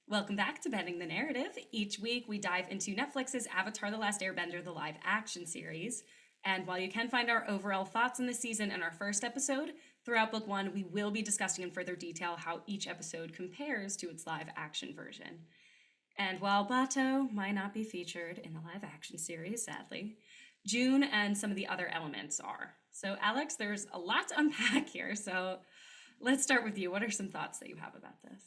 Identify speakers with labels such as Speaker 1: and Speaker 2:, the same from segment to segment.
Speaker 1: Welcome back to Bending the Narrative. Each week we dive into Netflix's Avatar The Last Airbender, the live action series. And while you can find our overall thoughts on the season in our first episode, throughout book one, we will be discussing in further detail how each episode compares to its live action version. And while Bato might not be featured in the live action series, sadly, June and some of the other elements are. So, Alex, there's a lot to unpack here. So, let's start with you. What are some thoughts that you have about this?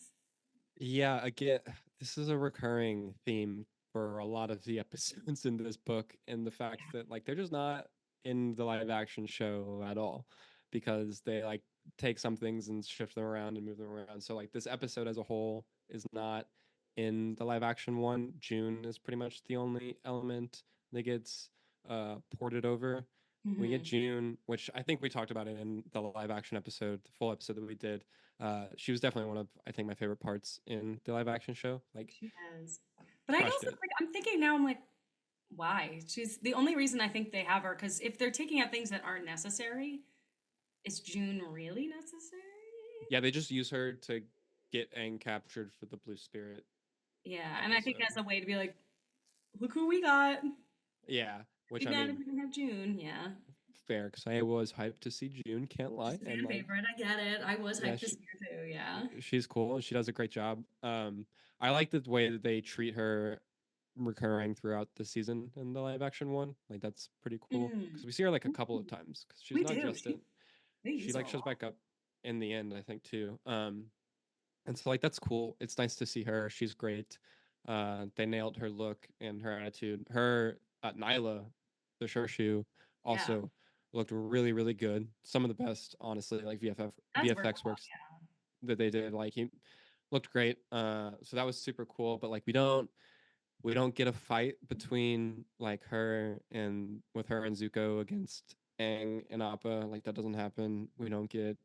Speaker 2: Yeah, again, this is a recurring theme for a lot of the episodes in this book, and the fact that like they're just not in the live action show at all because they like take some things and shift them around and move them around. So like this episode as a whole is not in the live action one. June is pretty much the only element that gets ported over. We get
Speaker 1: Mm-hmm.
Speaker 2: June, which I think we talked about it in the live action episode, the full episode that we did. She was definitely one of I think my favorite parts in the live action show. Like
Speaker 1: She has. But I
Speaker 2: crushed
Speaker 1: also
Speaker 2: it.
Speaker 1: like I'm thinking now I'm like, why? She's the only reason I think they have her because if they're taking out things that aren't necessary, is June really necessary?
Speaker 2: Yeah, they just use her to get Aang captured for the Blue Spirit
Speaker 1: Yeah, and I think
Speaker 2: episode.
Speaker 1: as a way to be like, look who we got.
Speaker 2: Yeah,
Speaker 1: Be
Speaker 2: which I
Speaker 1: mad if
Speaker 2: mean,
Speaker 1: we didn't have June. Yeah.
Speaker 2: fair because I was hyped to see June. Can't
Speaker 1: She's
Speaker 2: lie,
Speaker 1: a
Speaker 2: and
Speaker 1: fan
Speaker 2: like,
Speaker 1: favorite. I get it. I was
Speaker 2: yeah,
Speaker 1: hyped to see her too. Yeah.
Speaker 2: she's cool. She does a great job. I like the way that they treat her recurring throughout the season in the live action one. Like that's pretty cool
Speaker 1: Mm.
Speaker 2: because we see her like a couple of times because she's
Speaker 1: We
Speaker 2: not
Speaker 1: do.
Speaker 2: just in.
Speaker 1: They
Speaker 2: She
Speaker 1: use her
Speaker 2: like
Speaker 1: a
Speaker 2: shows
Speaker 1: lot.
Speaker 2: back up in the end, I think too. And so like that's cool. It's nice to see her. She's great. They nailed her look and her attitude. Her Nyla, the Shorshu,
Speaker 1: Yeah,
Speaker 2: also looked really, really good. Some of the best, honestly, like
Speaker 1: that's worth
Speaker 2: VFX works that they did. Like he looked great. So that was super cool. But like we don't get a fight between like her and with her and Zuko against Aang and Appa. Like that doesn't happen. We don't get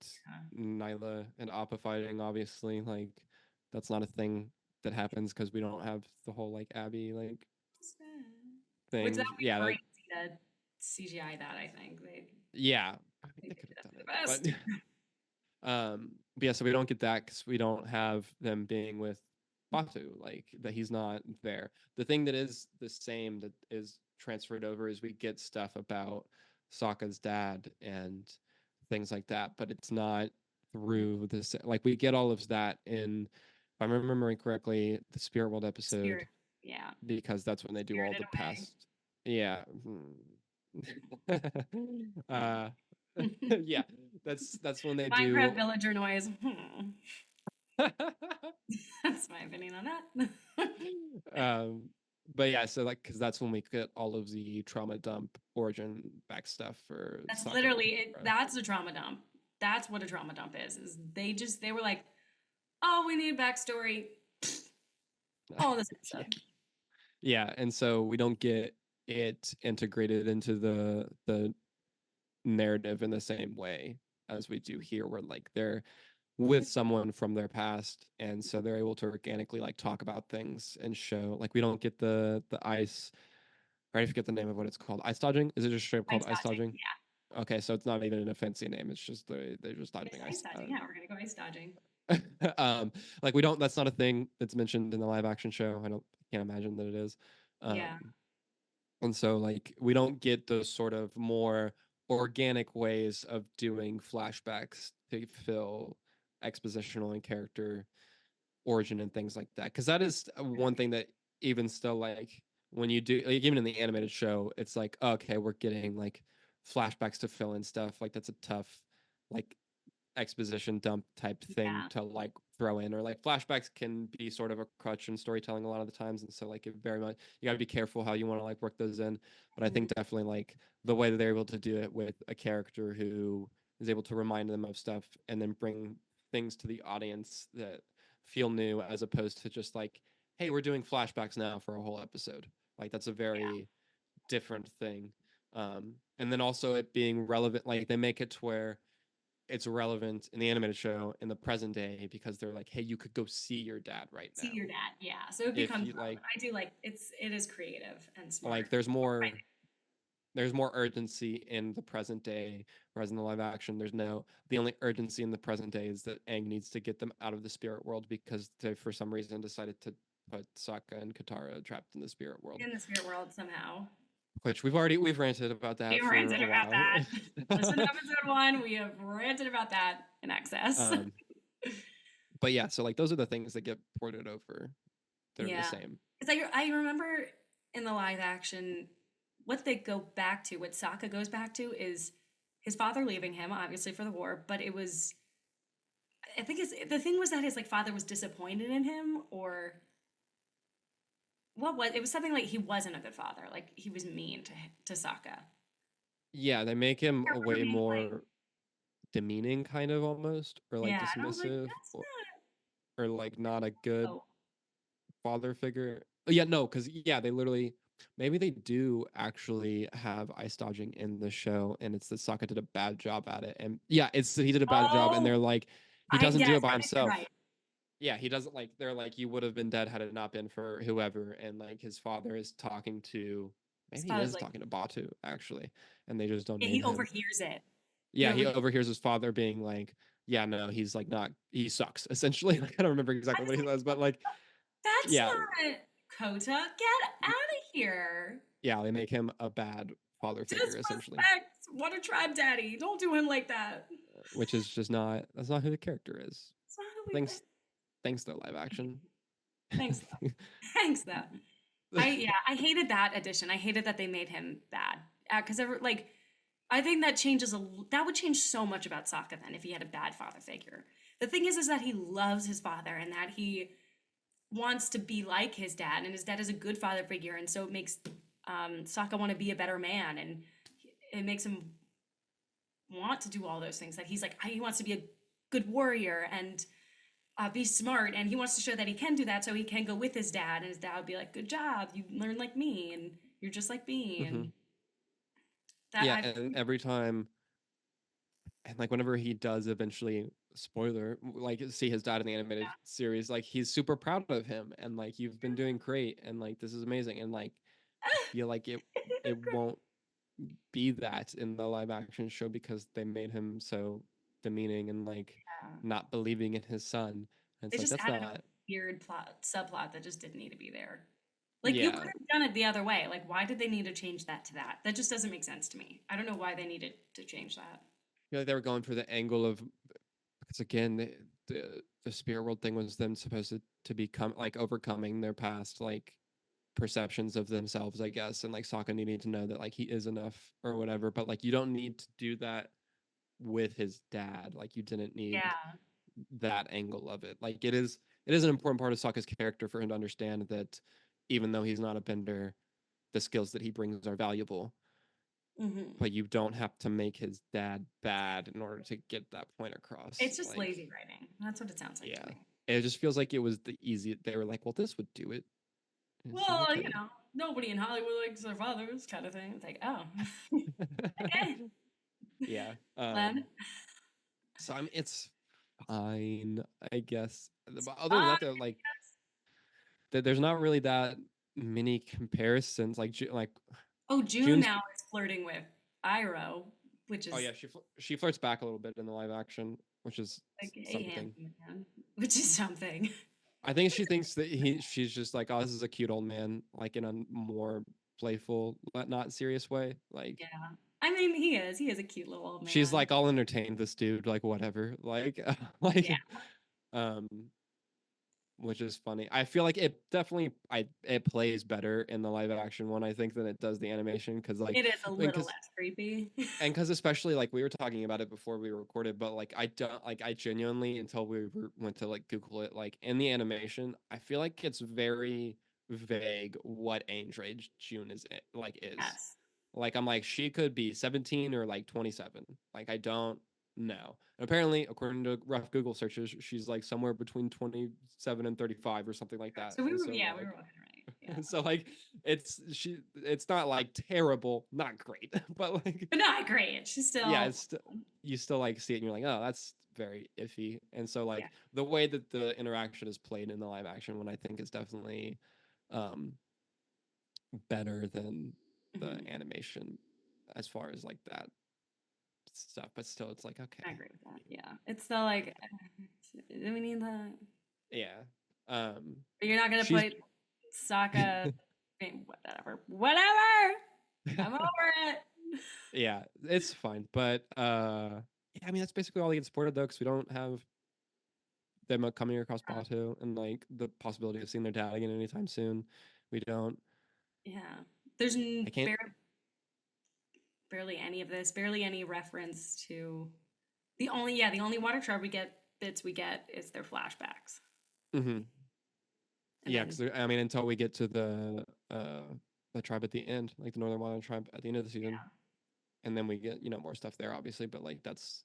Speaker 1: a
Speaker 2: Nyla and Appa fighting. Obviously, like that's not a thing that happens because we don't have the whole like Abby like
Speaker 1: Which that
Speaker 2: things.
Speaker 1: would be
Speaker 2: Yeah, like
Speaker 1: crazy to CGI that. I think
Speaker 2: yeah, I think
Speaker 1: they
Speaker 2: they
Speaker 1: could
Speaker 2: could
Speaker 1: do that
Speaker 2: have
Speaker 1: for the
Speaker 2: done
Speaker 1: best.
Speaker 2: it, but yeah, so we don't get that because we don't have them being with Batu, like that he's not there. The thing that is the same that is transferred over is we get stuff about Sokka's dad and things like that, but it's not through this. Like we get all of that in, if I'm remembering correctly, the Spirit World episode
Speaker 1: Spirit, yeah,
Speaker 2: because that's when they do all
Speaker 1: Spirited
Speaker 2: the
Speaker 1: Away.
Speaker 2: past. Yeah. uh, yeah, that's when they
Speaker 1: Minecraft
Speaker 2: do.
Speaker 1: villager noise. That's my opinion on that.
Speaker 2: um, but yeah, so like, because that's when we get all of the trauma dump origin back stuff for
Speaker 1: That's
Speaker 2: Sokka and
Speaker 1: literally it.
Speaker 2: Katara.
Speaker 1: That's a trauma dump. That's what a trauma dump is. Is they were like, oh, we need backstory. All this
Speaker 2: Yeah,
Speaker 1: episode.
Speaker 2: yeah, and so we don't get it integrated into the narrative in the same way as we do here, where like they're with someone from their past and so they're able to organically like talk about things and show like we don't get the ice. I already forget the name of what it's called. Ice dodging? Is it just straight up called
Speaker 1: Ice
Speaker 2: ice
Speaker 1: dodging.
Speaker 2: dodging? Okay, so it's not even a fancy name. It's just they're just
Speaker 1: It's
Speaker 2: dodging
Speaker 1: ice
Speaker 2: ice.
Speaker 1: dodging. Yeah, we're gonna go ice dodging.
Speaker 2: Like we don't. That's not a thing that's mentioned in the live action show. Can't imagine that it is. Um,
Speaker 1: Yeah.
Speaker 2: and so like we don't get those sort of more organic ways of doing flashbacks to fill expositional and character origin and things like that, because that is one thing that even still like when you do like even in the animated show it's like okay, we're getting like flashbacks to fill in stuff, like that's a tough like exposition dump type thing
Speaker 1: Yeah.
Speaker 2: to like throw in, or like flashbacks can be sort of a crutch in storytelling a lot of the times, and so like it very much you got to be careful how you want to like work those in. But I
Speaker 1: Mhm.
Speaker 2: think definitely like the way that they're able to do it with a character who is able to remind them of stuff and then bring things to the audience that feel new as opposed to just like, hey, we're doing flashbacks now for a whole episode. Like that's a
Speaker 1: Yeah.
Speaker 2: very different thing. And then also it being relevant, like they make it to where it's relevant in the animated show in the present day because they're like, hey, you could go see your dad right
Speaker 1: See
Speaker 2: now
Speaker 1: your dad. Yeah. So it
Speaker 2: if
Speaker 1: becomes
Speaker 2: you
Speaker 1: relevant. I do like it is creative and smart.
Speaker 2: like there's more
Speaker 1: Right.
Speaker 2: there's more urgency in the present day, whereas in the live action, the only urgency in the present day is that Aang needs to get them out of the spirit world because they, for some reason, decided to put Sokka and Katara trapped in the spirit world,
Speaker 1: In the spirit world somehow.
Speaker 2: which we've ranted about that
Speaker 1: We
Speaker 2: for
Speaker 1: ranted
Speaker 2: a
Speaker 1: about
Speaker 2: while.
Speaker 1: that. Listen to episode 1. We have ranted about that in excess.
Speaker 2: um, but yeah, so like those are the things that get ported over. They're the
Speaker 1: Yeah.
Speaker 2: same.
Speaker 1: Because I remember in the live action, what they go back to, what Sokka goes back to is his father leaving him, obviously for the war, but it was, I think the thing was that his like father was disappointed in him, or what was it was something like he wasn't a good father, like he was mean to Sokka.
Speaker 2: Yeah, they make him
Speaker 1: I
Speaker 2: a
Speaker 1: remember
Speaker 2: way
Speaker 1: being like,
Speaker 2: more demeaning, kind of almost, or like
Speaker 1: yeah, and I was like,
Speaker 2: dismissive,
Speaker 1: that's
Speaker 2: or like not a
Speaker 1: not
Speaker 2: good
Speaker 1: oh,
Speaker 2: father figure. Yeah, no, because yeah, they literally maybe they do actually have ice dodging in the show, and it's that Sokka did a bad job at it, and yeah, it's he did a bad job, and they're
Speaker 1: oh,
Speaker 2: like he
Speaker 1: I
Speaker 2: doesn't do
Speaker 1: yes,
Speaker 2: it by
Speaker 1: I think you're
Speaker 2: himself.
Speaker 1: right.
Speaker 2: Yeah, he doesn't like they're like you would have been dead had it not been for whoever, and like his father is talking to
Speaker 1: His
Speaker 2: maybe he
Speaker 1: father's
Speaker 2: is
Speaker 1: like,
Speaker 2: talking to Batu actually, and they just don't
Speaker 1: yeah,
Speaker 2: name
Speaker 1: he
Speaker 2: him.
Speaker 1: overhears it. He
Speaker 2: Yeah, he
Speaker 1: overhears.
Speaker 2: overhears his father being like, "Yeah, no, he's like not. He sucks." Essentially, like, I don't remember
Speaker 1: I
Speaker 2: exactly
Speaker 1: was
Speaker 2: what he
Speaker 1: like,
Speaker 2: says, but like,
Speaker 1: that's
Speaker 2: yeah,
Speaker 1: not Kota. Get out of here.
Speaker 2: yeah, they make him a bad father figure essentially,
Speaker 1: Disrespect. What a tribe daddy. Don't do him like that.
Speaker 2: which is just not. That's not who the character is.
Speaker 1: It's not who we.
Speaker 2: Thanks, thanks though, live action.
Speaker 1: Thanks though. Thanks though. I hated that addition. I hated that they made him bad because like I think that that would change so much about Sokka then if he had a bad father figure. The thing is that he loves his father and that he wants to be like his dad, and his dad is a good father figure, and so it makes Sokka want to be a better man, and it makes him want to do all those things. That he's like he wants to be a good warrior and be smart, and he wants to show that he can do that, so he can go with his dad, and his dad would be like, "Good job, you learn like me, and you're just like me,"
Speaker 2: Hmm.
Speaker 1: and that
Speaker 2: Yeah,
Speaker 1: I
Speaker 2: and every time, and like whenever he does eventually, spoiler, like see his dad in the animated series, like he's super proud of him, and like you've been doing great, and like this is amazing, and like I feel like it won't be that in the live action show because they made him so demeaning and like not believing in his son. And
Speaker 1: they
Speaker 2: it's like
Speaker 1: just
Speaker 2: that's
Speaker 1: added a
Speaker 2: not.
Speaker 1: weird subplot that just didn't need to be there. Like you could
Speaker 2: Yeah,
Speaker 1: have done it the other way. Like why did they need to change that to that? That just doesn't make sense to me. I don't know why they needed to change that.
Speaker 2: I feel like they were going for the angle of because again the spirit world thing was them supposed to become like overcoming their past like perceptions of themselves, I guess, and like Sokka needing to know that like he is enough or whatever. But like you don't need to do that with his dad. Like you didn't need
Speaker 1: Yeah.
Speaker 2: that angle of it. Like it is an important part of Sokka's character for him to understand that even though he's not a bender, the skills that he brings are valuable.
Speaker 1: Hmm.
Speaker 2: But you don't have to make his dad bad in order to get that point across.
Speaker 1: It's just
Speaker 2: Like,
Speaker 1: lazy writing. That's what it sounds like to
Speaker 2: yeah.
Speaker 1: me.
Speaker 2: It just feels like it was the easy. They were like, well, this would do it. And it's like,
Speaker 1: Well,
Speaker 2: okay.
Speaker 1: nobody in Hollywood likes their fathers, kind of thing. It's like, oh, okay,
Speaker 2: Yeah.
Speaker 1: Len,
Speaker 2: So it's fine, I guess. But other than
Speaker 1: fine.
Speaker 2: that, though, like there's not really that many comparisons. Like
Speaker 1: Oh, June
Speaker 2: June's.
Speaker 1: now is flirting with Iroh, which
Speaker 2: Oh
Speaker 1: is
Speaker 2: yeah, she flirts back a little bit in the live action, which is
Speaker 1: like a
Speaker 2: something.
Speaker 1: handsome man, which is something.
Speaker 2: I think she thinks that she's just like, oh, this is a cute old man, like in a more playful, but not serious way. Like
Speaker 1: Yeah, I mean, he is. He is a cute little old
Speaker 2: she's
Speaker 1: man.
Speaker 2: like, I'll entertain this dude, like whatever, like
Speaker 1: Yeah.
Speaker 2: like um which is funny. I feel like it definitely it plays better in the live action one, I think, than it does the animation because like
Speaker 1: It is a little
Speaker 2: because
Speaker 1: less creepy.
Speaker 2: and because especially like we were talking about it before we recorded, but like I don't like I genuinely until went to like Google it, like in the animation, I feel like it's very vague what age range June is.
Speaker 1: Yes.
Speaker 2: Like I'm like she could be 17 or like 27. Like I don't know. And apparently, according to rough Google searches, she's like somewhere between 27 and 35 or something like that.
Speaker 1: So
Speaker 2: And so
Speaker 1: we were
Speaker 2: like
Speaker 1: looking right. Yeah.
Speaker 2: so like it's not like terrible, not great, but like
Speaker 1: But not great. She's
Speaker 2: yeah,
Speaker 1: still.
Speaker 2: you still like see it and you're like, oh, that's very iffy. And so
Speaker 1: Yeah.
Speaker 2: like the way that the interaction is played in the live action one, I think is definitely um better than the
Speaker 1: Mhm.
Speaker 2: animation. as far as like that stuff, but still, it's like
Speaker 1: I
Speaker 2: okay,
Speaker 1: agree with that. Yeah, it's still like, do we need that?
Speaker 2: yeah.
Speaker 1: But you're not gonna
Speaker 2: She's
Speaker 1: put Sokka. I mean, whatever. I'm over it.
Speaker 2: yeah, it's fine, but yeah, I mean that's basically all that gets supported though, because we don't have them coming across Bato and like the possibility of seeing their dad again anytime soon. We don't.
Speaker 1: Yeah, there's
Speaker 2: I can't.
Speaker 1: barely any of this. Barely any reference to the only water tribe bits we get is their flashbacks.
Speaker 2: Hmm.
Speaker 1: And
Speaker 2: Yeah,
Speaker 1: then
Speaker 2: because I mean, until we get to the tribe at the end, like the Northern Wildland tribe at the end of the season, and then we get more stuff there, obviously. But like that's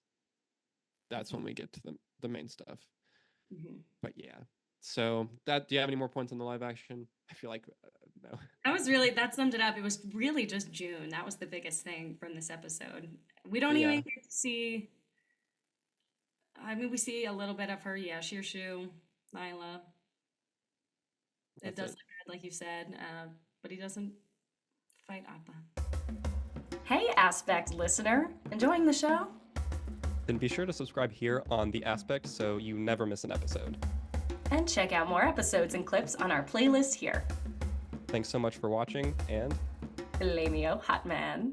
Speaker 2: when we get to the main stuff.
Speaker 1: mhm.
Speaker 2: But yeah, so that do you have any more points on the live action? I feel like no.
Speaker 1: That summed it up. It was really just June. That was the biggest thing from this episode. We don't even
Speaker 2: Yeah,
Speaker 1: get to see. I mean, we see a little bit of her. Yeah, Shirshu, Nyla. It
Speaker 2: that's
Speaker 1: does
Speaker 2: it.
Speaker 1: look good, like you said, but he doesn't fight Appa. Hey, Aspect listener, enjoying the show?
Speaker 3: Then be sure to subscribe here on The Aspect so you never miss an episode.
Speaker 1: And check out more episodes and clips on our playlist here.
Speaker 3: Thanks so much for watching, and
Speaker 1: Lamio Hotman.